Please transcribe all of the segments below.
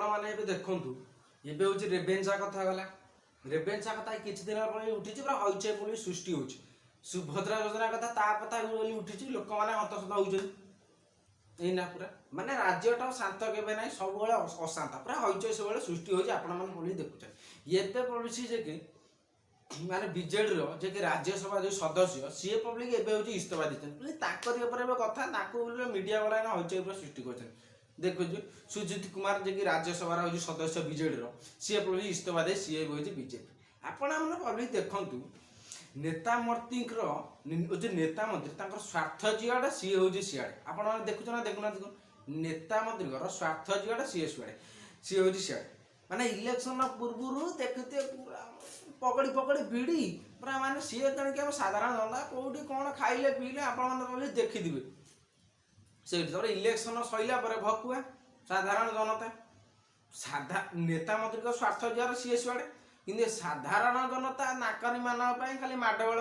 मैंने देखु एवं हूँ रेभेन्सा कथा गला रेभेन्सा कथा किसी दिन उठी पूरा हईचई बोली सृष्टि हो सुभद्रा योजना कथा उठी लोक मैंने हतसत होती ना पूरा माने राज्यटा शांत केवे ना सब अशांत पूरा हईचई सब सृष्टि होती आपड़ी देखुचे ये पड़ोसी जे कि माने बीजेडी जे कि राज्यसभा जो सदस्य सी पब्लिक एवं इस्तीफा देते कथा मीडिया वाला हईचई पूरा सृष्टि कर देखु सुजित कुमार जे कि राज्यसभा हूँ सदस्य बीजेडी सी पब्लिक इस्तीफा दे सी हूँ बीजेपी आपण पब्लिक देखु नेता मर्ती जो नेता मंत्री स्वार्थ जिआडे सी हूँ सियाड़े आपण देखुच ना देखुना नेता मंत्री स्वार्थ जिआडे सी सियाड़े सी हूँ सियाड़े माने इलेक्शन पूर्व देखते पूरा पकड़ी पकड़ी भिड़ी पूरा माने सी तेणिक साधारण जनता कौटी कौन खाइले पीले आप देखिदे से इलेक्शन सैला भकुआ साधारण जनता नेता मंत्री स्वार्थ जार सी सियाड़े कि साधारण जनता नाकनी मान खाली माडगोल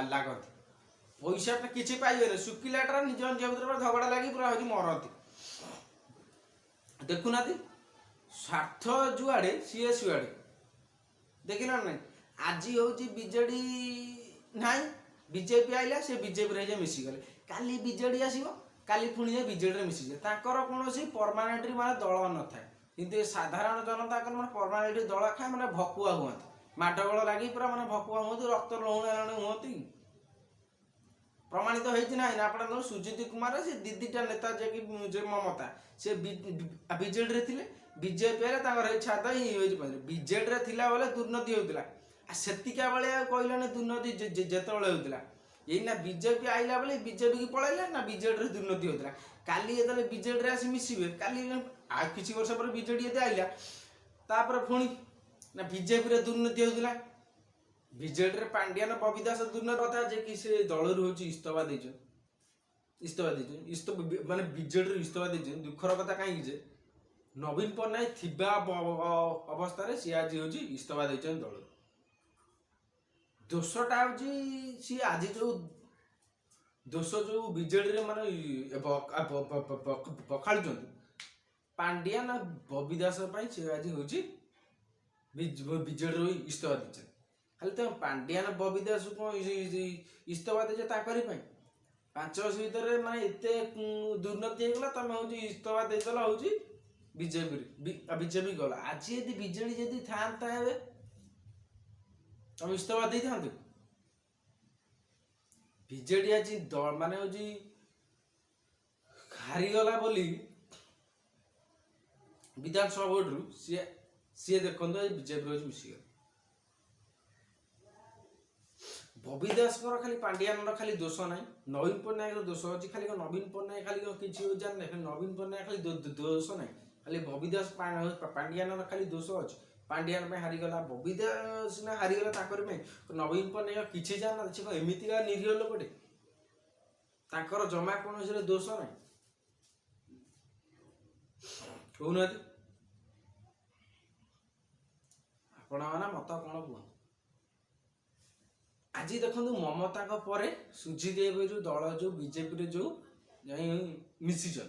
लागती पैसा किसी पाइबे शुकिलाटा निज निज भर झगड़ा लगी पूरा हूँ मरती देखुना स्वार्थ जुआड़े सी सियाड़े देख ना आज हूँ बीजेडी ना बीजेपी आइला से बीजेपी मिसीगले काली बीजेडी आसो काली पुणी बीजेडी मिसीजे कौन परमानेंट माने दल न था कि साधारण जनता मैंने परमानेंट दल खाए मैंने भकुआ हुआ माडगोल लगी पूरा मैंने भकुआ हूँ रक्त लहुण हूँ प्रमाणित होना आप सुजित कुमार से दीदीटा नेता जे कि ममता से बीजेडी थे बीजेपी छाद बीजेडी बेले दुर्नीति होता सेतिका बेले कहलानी दुर्नीति जिते होता यही बीजेपी आइला बेले बीजेपी की पलैला ना बीजेडी दुर्नीति होता काली जो बीजेडी आसी मिसवे काली किसी वर्ष पर बीजेडी ये आइला तापर पुणी ना बीजेपी दुर्नीति होता बीजेडी पांड्यान बबी दास दुर्नीति कथा जे कि से दल हूँ इस्तीफा इस्तीफा माने बीजेडी इस्तीफा दे दुखर कथा कहीं नवीन पट्टनायक थिबा अवस्था सी आज हूँ इस्तीफा दे दल दोषटा हूँ सी आज जो दोष जो बीजेडी माने पखाड़ पांड्यान बबी दास सी आज हूँ बीजेडी इस्तीफा दे खाली तुम पांड्यान बबी दास कौन इस्तीफा देचे 5 वर्ष भितर माने एते दुर्नीति होगला तुम हूँ इस्तीफा देदेल हूँ बीजेपी गला आज यदि बीजेडी यदि था तुम इस्तीफा दे था बीजेडी आज दल माने हूँ हारीगला बोली विधानसभा बोर्ड सी देखो बीजेपी मिसीगला बबी दास खाली पांड्यान खाली दोष ना नवीन पट्टनायक दोष अच्छी खाली नवीन पट्टनायक खाली किसी जाने खाली नवीन पट्टनायक खाली दोष ना खाली बबी दास पांड्यान खाली दोष अच्छे पांड्यान हारीगला बबी दास ना हारीगला नवीन पट्टनायक किसी जाना से एमतीका निरीह लोकटे जमा कौन दोष ना कहना आपण मत कौन कहते आज देखो ममता पर सुजित जो दल जो बीजेपी जो मिशीचन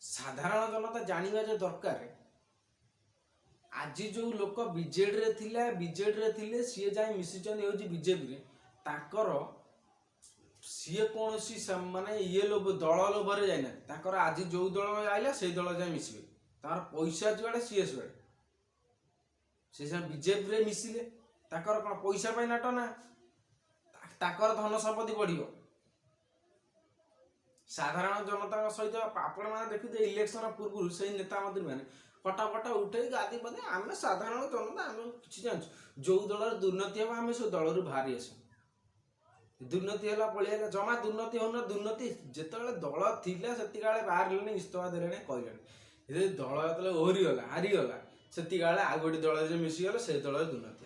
साधारण जनता जानवा जो दरकार आज जो लोक बीजेडी थे सी जाए मिशीचन बीजेपी सी कौन माने ये लोभ दल लोभर जाना आज जो दल आइला से दल जाए मिसबे पैसा जुआड़े सी से बीजेपी मिसिले ताकर कौन पैसा पाई नाट ना ताकर धन संपत्ति बढ़ साधारण जनता सहित आपण मैंने देखते इलेक्शन पूर्व से नेता मंत्री मैंने फटाफट उठे गादी पदे आम साधारण जनता आम कि जानू जो दल दुर्नीति हम आम से दल बाहरी आस दुर्नीति है पलिया जमा दुर्नीति होना दुर्नीति जिते दल थी से बाहर इस्तीफा दे कहले दल जो ओहरीगला हारीगला से आउ गोटे दल मिसीगले से दल दुर्नीति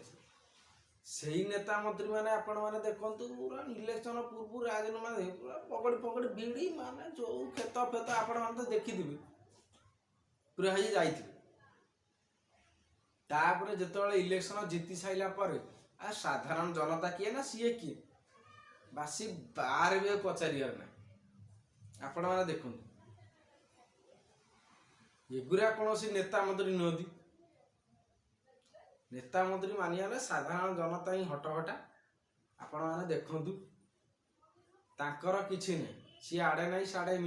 से ही नेता मंत्री मैंने आपण मैंने देखु पूरा इलेक्शन पूर्व राजनीति पूरा पकड़ी पकड़ी बीड़ी माने जो खेत फेत आपण मैंने तो देखी पूरा ही जाइए तापर जो इलेक्शन जीति साइला पर आ साधारण जनता किए ना सी किए बासी बार भी पचार ना आपण मैंने देखु ଏଗୁରା କୌଣସି ନେତା ମନ୍ତ୍ରୀ ନୁହନ୍ତି। ନେତା ମନ୍ତ୍ରୀ ମାନିଗଲେ ସାଧାରଣ ଜନତା ହିଁ ହଟହଟା। ଆପଣମାନେ ଦେଖନ୍ତୁ, ତାଙ୍କର କିଛି ନାହିଁ, ସିଏ ଆଡ଼େ ନାହିଁ ସାଡ଼େ